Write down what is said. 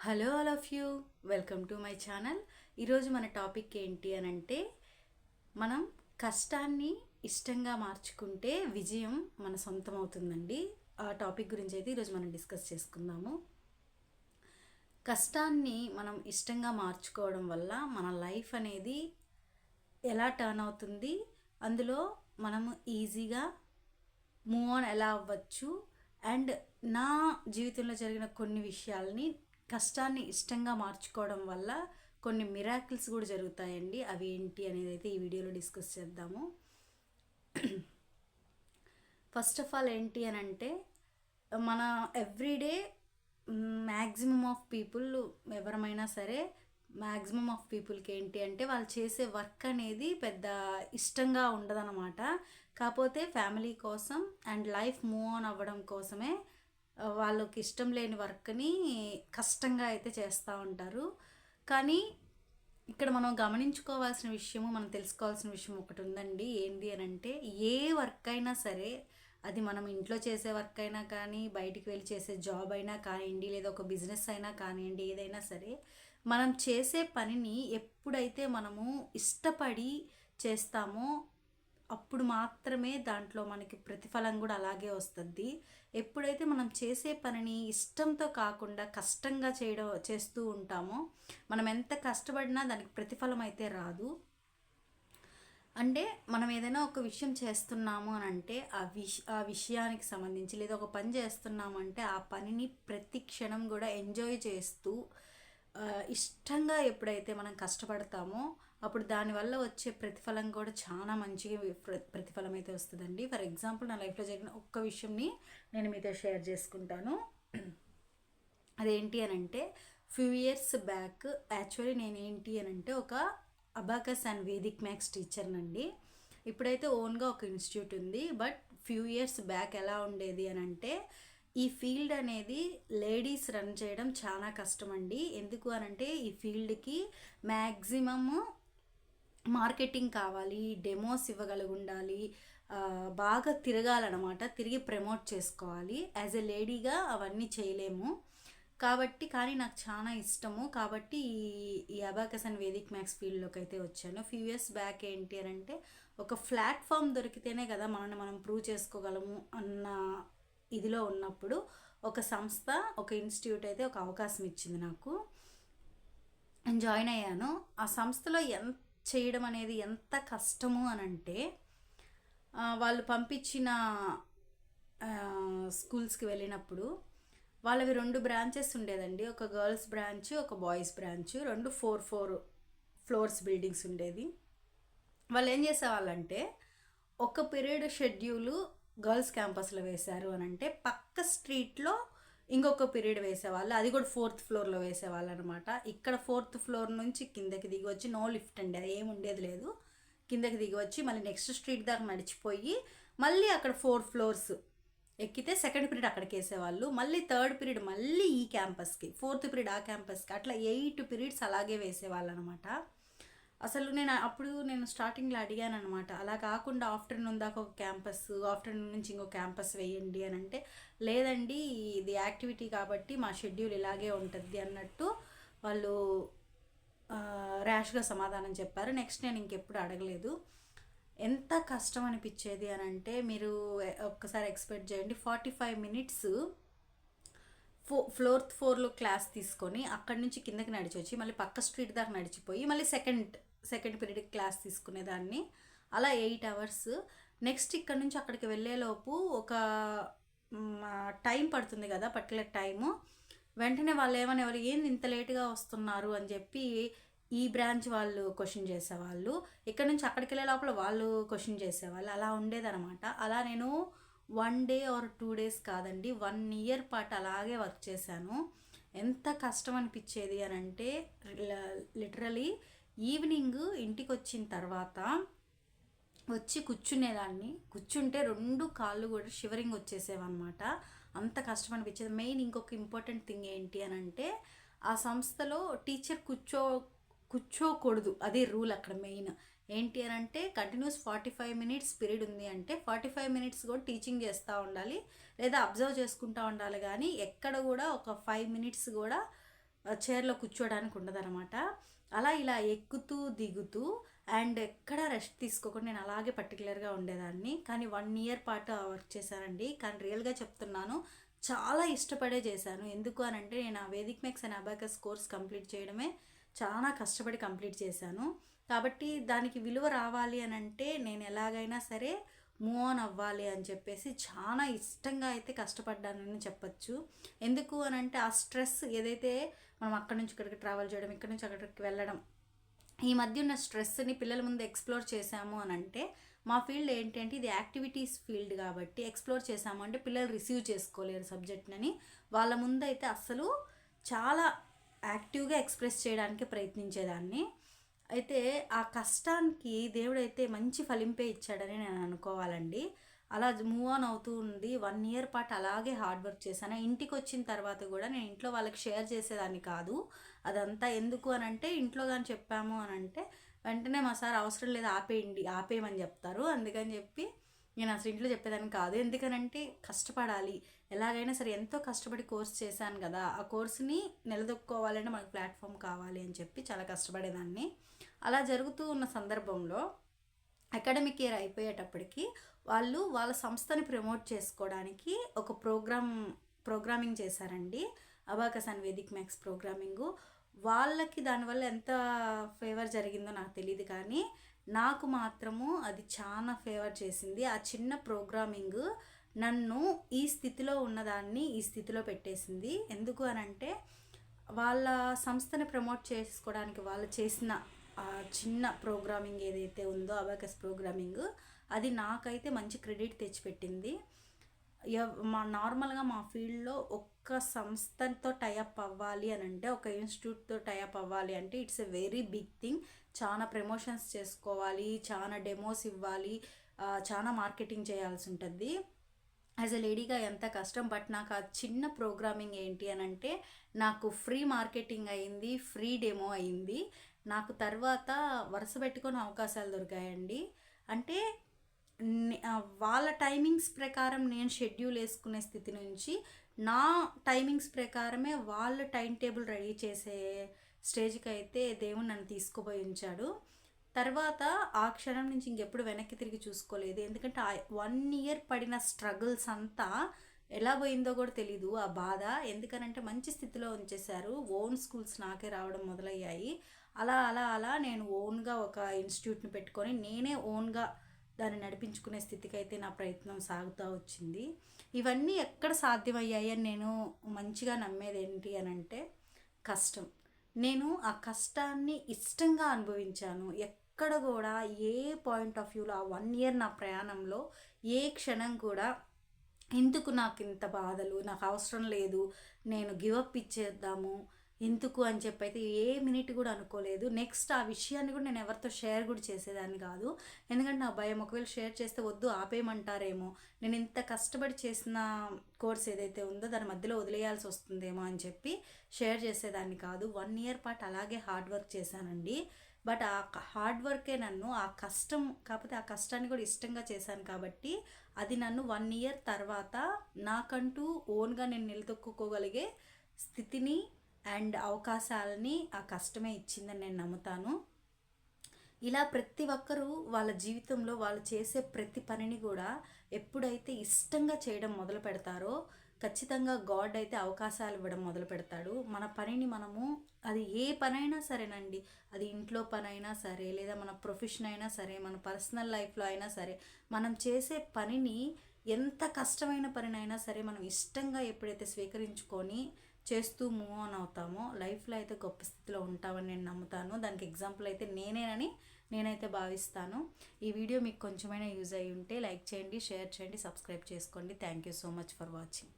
Hello all of you, welcome to my channel. ఈరోజు మన topic ఏంటి అని అంటే, మనం కష్టాన్ని ఇష్టంగా మార్చుకుంటే విజయం మన సొంతం అవుతుందండి. ఆ టాపిక్ గురించి అయితే ఈరోజు మనం డిస్కస్ చేసుకుందాము. కష్టాన్ని మనం ఇష్టంగా మార్చుకోవడం వల్ల మన లైఫ్ అనేది ఎలా టర్న్ అవుతుంది, అందులో మనము ఈజీగా మూవ్ ఆన్ ఎలా అవ్వచ్చు. అండ్ నా జీవితంలో జరిగిన కొన్ని విషయాల్ని కష్టాన్ని ఇష్టంగా మార్చుకోవడం వల్ల కొన్ని మిరాకిల్స్ కూడా జరుగుతాయండి. అవి ఏంటి అనేది అయితే ఈ వీడియోలో డిస్కస్ చేద్దాము. ఫస్ట్ ఆఫ్ ఆల్ ఏంటి అని అంటే, మన ఎవ్రీడే మ్యాక్సిమమ్ ఆఫ్ పీపుల్, ఎవరమైనా సరే మ్యాక్సిమమ్ ఆఫ్ పీపుల్కి ఏంటి అంటే వాళ్ళు చేసే వర్క్ అనేది పెద్ద ఇష్టంగా ఉండదన్నమాట. కాకపోతే ఫ్యామిలీ కోసం అండ్ లైఫ్ మూవ్ ఆన్ అవ్వడం కోసమే వాళ్ళకి ఇష్టం లేని వర్క్ని కష్టంగా అయితే చేస్తూ ఉంటారు. కానీ ఇక్కడ మనం గమనించుకోవాల్సిన విషయము, మనం తెలుసుకోవాల్సిన విషయం ఒకటి ఉందండి. ఏంటి అని అంటే, ఏ వర్క్ అయినా సరే, అది మనం ఇంట్లో చేసే వర్క్ అయినా కానీ, బయటికి వెళ్ళి చేసే జాబ్ అయినా కానివ్వండి, లేదా ఒక బిజినెస్ అయినా కానివ్వండి, ఏదైనా సరే మనం చేసే పనిని ఎప్పుడైతే మనము ఇష్టపడి చేస్తామో అప్పుడు మాత్రమే దాంట్లో మనకి ప్రతిఫలం కూడా అలాగే వస్తుంది. ఎప్పుడైతే మనం చేసే పనిని ఇష్టంతో కాకుండా కష్టంగా చేస్తూ ఉంటామో, మనం ఎంత కష్టపడినా దానికి ప్రతిఫలం అయితే రాదు. అంటే మనం ఏదైనా ఒక విషయం చేస్తున్నాము అని అంటే ఆ విషయానికి సంబంధించి, లేదా ఒక పని చేస్తున్నాము అంటే ఆ పనిని ప్రతి క్షణం కూడా ఎంజాయ్ చేస్తూ ఇష్టంగా ఎప్పుడైతే మనం కష్టపడతామో అప్పుడు దానివల్ల వచ్చే ప్రతిఫలం కూడా చాలా మంచిగా ప్రతిఫలం అయితే వస్తుందండి. ఫర్ ఎగ్జాంపుల్, నా లైఫ్లో జరిగిన ఒక్క విషయంని నేను మీతో షేర్ చేసుకుంటాను. అదేంటి అని అంటే, ఫ్యూ ఇయర్స్ బ్యాక్ యాక్చువల్లీ నేను ఏంటి అని అంటే ఒక అబాకస్ అండ్ వేదిక్ మ్యాథ్స్ టీచర్నండి. ఇప్పుడైతే ఓన్గా ఒక ఇన్స్టిట్యూట్ ఉంది. బట్ ఫ్యూ ఇయర్స్ బ్యాక్ ఎలా ఉండేది అని అంటే, ఈ ఫీల్డ్ అనేది లేడీస్ రన్ చేయడం చాలా కష్టం అండి. ఎందుకు అనంటే ఈ ఫీల్డ్కి మ్యాక్సిమమ్ మార్కెటింగ్ కావాలి, డెమోస్ ఇవ్వగలిగి ఉండాలి, బాగా తిరగాలన్నమాట, తిరిగి ప్రమోట్ చేసుకోవాలి. యాజ్ ఎ లేడీగా అవన్నీ చేయలేము కాబట్టి. కానీ నాకు చాలా ఇష్టము కాబట్టి ఈ అబాకస్ అండ్ వేదిక్ మ్యాథ్స్ ఫీల్డ్లోకి అయితే వచ్చాను. ఫ్యూ ఇయర్స్ బ్యాక్ ఏంటి అని అంటే, ఒక ప్లాట్ఫామ్ దొరికితేనే కదా మనల్ని మనం ప్రూవ్ చేసుకోగలము అన్న ఇదిలో ఉన్నప్పుడు ఒక సంస్థ, ఒక ఇన్స్టిట్యూట్ అయితే ఒక అవకాశం ఇచ్చింది నాకు. జాయిన్ అయ్యాను. ఆ సంస్థలో చేయడం అనేది ఎంత కష్టము అని అంటే, వాళ్ళు పంపించిన స్కూల్స్కి వెళ్ళినప్పుడు వాళ్ళవి 2 బ్రాంచెస్ ఉండేదండి. ఒక గర్ల్స్ బ్రాంచ్, ఒక బాయ్స్ బ్రాంచ్, 2 4 ఫ్లోర్స్ బిల్డింగ్స్ ఉండేది. వాళ్ళు ఏం చేసేవాళ్ళంటే, ఒక పీరియడ్ షెడ్యూలు గర్ల్స్ క్యాంపస్లో వేశారు అని అంటే పక్క స్ట్రీట్లో ఇంకొక పీరియడ్ వేసేవాళ్ళు. అది కూడా 4th ఫ్లోర్లో వేసేవాళ్ళు అనమాట. ఇక్కడ 4th ఫ్లోర్ నుంచి కిందకి దిగి వచ్చి, నో లిఫ్ట్ అండి, అది ఏమి ఉండేది లేదు. కిందకి దిగి వచ్చి మళ్ళీ నెక్స్ట్ స్ట్రీట్ దాకా నడిచిపోయి మళ్ళీ అక్కడ 4 ఫ్లోర్స్ ఎక్కితే సెకండ్ పీరియడ్ అక్కడికి వేసేవాళ్ళు. మళ్ళీ థర్డ్ పీరియడ్ మళ్ళీ ఈ క్యాంపస్కి, 4th పీరియడ్ ఆ క్యాంపస్కి, అట్లా 8 పీరియడ్స్ అలాగే వేసేవాళ్ళు అనమాట. అసలు నేను స్టార్టింగ్లో అడిగాను అనమాట, అలా కాకుండా ఆఫ్టర్నూన్ దాకా ఒక క్యాంపస్, ఆఫ్టర్నూన్ నుంచి ఇంకో క్యాంపస్ వేయండి అని అంటే, లేదండి ఇది యాక్టివిటీ కాబట్టి మా షెడ్యూల్ ఇలాగే ఉంటుంది అన్నట్టు వాళ్ళు ర్యాష్గా సమాధానం చెప్పారు. నెక్స్ట్ నేను ఇంకెప్పుడు అడగలేదు. ఎంత కష్టం అనిపించేది అని అంటే, మీరు ఒక్కసారి ఎక్స్పెక్ట్ చేయండి, 45 మినిట్స్ ఫ్లోర్త్ 4లో క్లాస్ తీసుకొని అక్కడి నుంచి కిందకి నడిచి వచ్చి మళ్ళీ పక్క స్ట్రీట్ దాకా నడిచిపోయి మళ్ళీ సెకండ్ పీరియడ్ క్లాస్ తీసుకునేదాన్ని. అలా 8 అవర్స్. నెక్స్ట్ ఇక్కడ నుంచి అక్కడికి వెళ్ళేలోపు ఒక టైం పడుతుంది కదా, పర్టికులర్ టైము. వెంటనే వాళ్ళు ఏమనేవారు, ఏంది ఇంత లేటుగా వస్తున్నారు అని చెప్పి ఈ బ్రాంచ్ వాళ్ళు క్వశ్చన్ చేసేవాళ్ళు. ఇక్కడ నుంచి అక్కడికి వెళ్ళే లోపల వాళ్ళు క్వశ్చన్ చేసేవాళ్ళు. అలా ఉండేదన్నమాట. అలా నేను 1 డే ఆర్ 2 డేస్ కాదండి, 1 ఇయర్ పాటు అలాగే వర్క్ చేశాను. ఎంత కష్టం అనిపించేది అని అంటే, లిటరలీ ఈవినింగ్ ఇంటికి వచ్చిన తర్వాత వచ్చి కూర్చునేదాన్ని. కూర్చుంటే 2 కాళ్ళు కూడా షివరింగ్ వచ్చేసేవన్నమాట. అంత కష్టం అనిపించేది. మెయిన్ ఇంకొక ఇంపార్టెంట్ థింగ్ ఏంటి అని అంటే, ఆ సంస్థలో టీచర్ కూర్చోకూడదు, అదే రూల్ అక్కడ మెయిన్. ఏంటి అని అంటే, కంటిన్యూస్ 45 మినిట్స్ పీరియడ్ ఉంది అంటే 45 మినిట్స్ కూడా టీచింగ్ చేస్తూ ఉండాలి, లేదా అబ్జర్వ్ చేసుకుంటూ ఉండాలి. కానీ ఎక్కడ కూడా ఒక 5 మినిట్స్ కూడా చైర్లో కూర్చోడానికి ఉండదనమాట. అలా ఇలా ఎక్కుతూ దిగుతూ అండ్ ఎక్కడ రెస్ట్ తీసుకోకుండా నేను అలాగే పర్టికులర్గా ఉండేదాన్ని. కానీ 1 ఇయర్ పాటు వర్క్ చేశానండి. కానీ రియల్గా చెప్తున్నాను, చాలా ఇష్టపడే చేశాను. ఎందుకు అనంటే నేను ఆ Vedic makes and abacus course complete చేయడమే చాలా కష్టపడి కంప్లీట్ చేశాను. కాబట్టి దానికి విలువ రావాలి అని అంటే నేను ఎలాగైనా సరే మూవ్ ఆన్ అవ్వాలి అని చెప్పేసి చాలా ఇష్టంగా అయితే కష్టపడ్డానని చెప్పచ్చు. ఎందుకు అని అంటే ఆ స్ట్రెస్ ఏదైతే మనం అక్కడి నుంచి ఇక్కడికి ట్రావెల్ చేయడం, ఇక్కడి నుంచి అక్కడికి వెళ్ళడం, ఈ మధ్య ఉన్న స్ట్రెస్ని పిల్లల ముందు ఎక్స్ప్లోర్ చేశాము అని అంటే, మా ఫీల్డ్ ఏంటంటే ఇది యాక్టివిటీస్ ఫీల్డ్ కాబట్టి ఎక్స్ప్లోర్ చేశాము అంటే పిల్లలు రిసీవ్ చేసుకోలేరు సబ్జెక్ట్ని. వాళ్ళ ముందు అయితే అసలు చాలా యాక్టివ్గా ఎక్స్ప్రెస్ చేయడానికి ప్రయత్నించేదాన్ని. అయితే ఆ కష్టానికి దేవుడైతే మంచి ఫలింపే ఇచ్చాడని నేను అనుకోవాలండి. అలా మూవ్ ఆన్ అవుతూ ఉంది. 1 ఇయర్ పాటు అలాగే హార్డ్ వర్క్ చేశాను. ఇంటికి వచ్చిన తర్వాత కూడా నేను ఇంట్లో వాళ్ళకి షేర్ చేసేదాన్ని కాదు. అదంతా ఎందుకు అని అంటే, ఇంట్లో కానీ చెప్పాము అని అంటే వెంటనే మా సార్ అవసరం లేదు ఆపేయమని చెప్తారు. అందుకని చెప్పి నేను అసలు ఇంట్లో చెప్పేదాన్ని కాదు. ఎందుకనంటే కష్టపడాలి, ఎలాగైనా సరే ఎంతో కష్టపడి కోర్స్ చేశాను కదా, ఆ కోర్సుని నిలదొక్కుకోవాలంటే మనకు ప్లాట్ఫామ్ కావాలి అని చెప్పి చాలా కష్టపడేదాన్ని. అలా జరుగుతూ ఉన్న సందర్భంలో అకాడమిక్ ఇయర్ అయిపోయేటప్పటికి వాళ్ళు వాళ్ళ సంస్థని ప్రమోట్ చేసుకోవడానికి ఒక ప్రోగ్రామింగ్ చేశారండి. Abacus and Vedic maths programming. వాళ్ళకి దానివల్ల ఎంత ఫేవర్ జరిగిందో నాకు తెలియదు, కానీ నాకు మాత్రము అది చాలా ఫేవర్ చేసింది. ఆ చిన్న ప్రోగ్రామింగ్ నన్ను ఈ స్థితిలో ఉన్నదాన్ని ఈ స్థితిలో పెట్టేసింది. ఎందుకు అని అంటే వాళ్ళ సంస్థని ప్రమోట్ చేసుకోవడానికి వాళ్ళు చేసిన ఆ చిన్న ప్రోగ్రామింగ్ ఏదైతే ఉందో అబాకస్ ప్రోగ్రామింగ్, అది నాకైతే మంచి క్రెడిట్ తెచ్చిపెట్టింది. నార్మల్గా మా ఫీల్డ్లో ఒక్క సంస్థతో టైఅప్ అవ్వాలి అని అంటే, ఒక ఇన్స్టిట్యూట్తో టైఅప్ అవ్వాలి అంటే it's a very big thing. చాలా ప్రమోషన్స్ చేసుకోవాలి, చాలా డెమోస్ ఇవ్వాలి, చాలా మార్కెటింగ్ చేయాల్సి ఉంటుంది. యాజ్ ఎ లేడీగా ఎంత కష్టం. బట్ నాకు ఆ చిన్న ప్రోగ్రామింగ్ ఏంటి అని అంటే నాకు ఫ్రీ మార్కెటింగ్ అయింది, ఫ్రీ డెమో అయింది. నాకు తర్వాత వరుస పెట్టుకొని అవకాశాలు దొరికాయండి. అంటే వాళ్ళ టైమింగ్స్ ప్రకారం నేను షెడ్యూల్ వేసుకునే స్థితి నుంచి నా టైమింగ్స్ ప్రకారమే వాళ్ళు టైం టేబుల్ రెడీ చేసే స్టేజ్కి అయితే దేవుడు నన్ను తీసుకుపోయి ఉంచాడు. తర్వాత ఆ క్షణం నుంచి ఇంకెప్పుడు వెనక్కి తిరిగి చూసుకోలేదు. ఎందుకంటే ఆ 1 ఇయర్ పడిన స్ట్రగుల్స్ అంతా ఎలా పోయిందో కూడా తెలీదు ఆ బాధ. ఎందుకనంటే మంచి స్థితిలో ఉంచేశారు. ఓన్ స్కూల్స్ నాకే రావడం మొదలయ్యాయి. అలా అలా అలా నేను ఓన్గా ఒక ఇన్స్టిట్యూట్ని పెట్టుకొని నేనే ఓన్గా దాన్ని నడిపించుకునే స్థితికి అయితే నా ప్రయత్నం సాగుతూ వచ్చింది. ఇవన్నీ ఎక్కడ సాధ్యమయ్యాయి అని నేను మంచిగా నమ్మేది ఏంటి అని అంటే కష్టం. నేను ఆ కష్టాన్ని ఇష్టంగా అనుభవించాను. ఎక్కడ కూడా ఏ పాయింట్ ఆఫ్ వ్యూలో ఆ 1 ఇయర్ నా ప్రయాణంలో ఏ క్షణం కూడా ఎందుకు నాకు ఇంత బాధలు, నాకు అవసరం లేదు, నేను గివప్ ఇచ్చేద్దాము ఎందుకు అని చెప్పి అయితే ఏ మినిట్ కూడా అనుకోలేదు. నెక్స్ట్ ఆ విషయాన్ని కూడా నేను ఎవరితో షేర్ కూడా చేసేదాన్ని కాదు. ఎందుకంటే నా భయం, ఒకవేళ షేర్ చేస్తే వద్దు ఆపేయమంటారేమో, నేను ఇంత కష్టపడి చేసిన కోర్స్ ఏదైతే ఉందో దాని మధ్యలో వదిలేయాల్సి వస్తుందేమో అని చెప్పి షేర్ చేసేదాన్ని కాదు. 1 ఇయర్ పాటు అలాగే హార్డ్ వర్క్ చేశానండి. బట్ ఆ హార్డ్ వర్కే నన్ను ఆ కష్టం, కాకపోతే ఆ కష్టాన్ని కూడా ఇష్టంగా చేశాను కాబట్టి అది నన్ను 1 ఇయర్ తర్వాత నాకంటూ ఓన్గా నేను నిలదొక్కుకోగలిగే స్థితిని అండ్ అవకాశాలని ఆ కష్టమే ఇచ్చిందని నేను నమ్ముతాను. ఇలా ప్రతి ఒక్కరూ వాళ్ళ జీవితంలో వాళ్ళు చేసే ప్రతి పనిని కూడా ఎప్పుడైతే ఇష్టంగా చేయడం మొదలు పెడతారో ఖచ్చితంగా గాడ్ అయితే అవకాశాలు ఇవ్వడం మొదలు పెడతాడు. మన పనిని మనము, అది ఏ పనైనా సరేనండి, అది ఇంట్లో పనైనా సరే, లేదా మన ప్రొఫెషన్ అయినా సరే, మన పర్సనల్ లైఫ్లో అయినా సరే, మనం చేసే పనిని ఎంత కష్టమైన పనినైనా సరే మనం ఇష్టంగా ఎప్పుడైతే స్వీకరించుకొని చేస్తూ మూవ్ ఆన్ అవుతామో లైఫ్లో అయితే గొప్ప స్థితిలో ఉంటామని నేను నమ్ముతాను. దానికి ఎగ్జాంపుల్ అయితే నేనేనని నేనైతే భావిస్తాను. ఈ వీడియో మీకు కొంచెమైనా యూజ్ అయ్యి ఉంటే లైక్ చేయండి, షేర్ చేయండి, సబ్స్క్రైబ్ చేసుకోండి. Thank you so much for watching.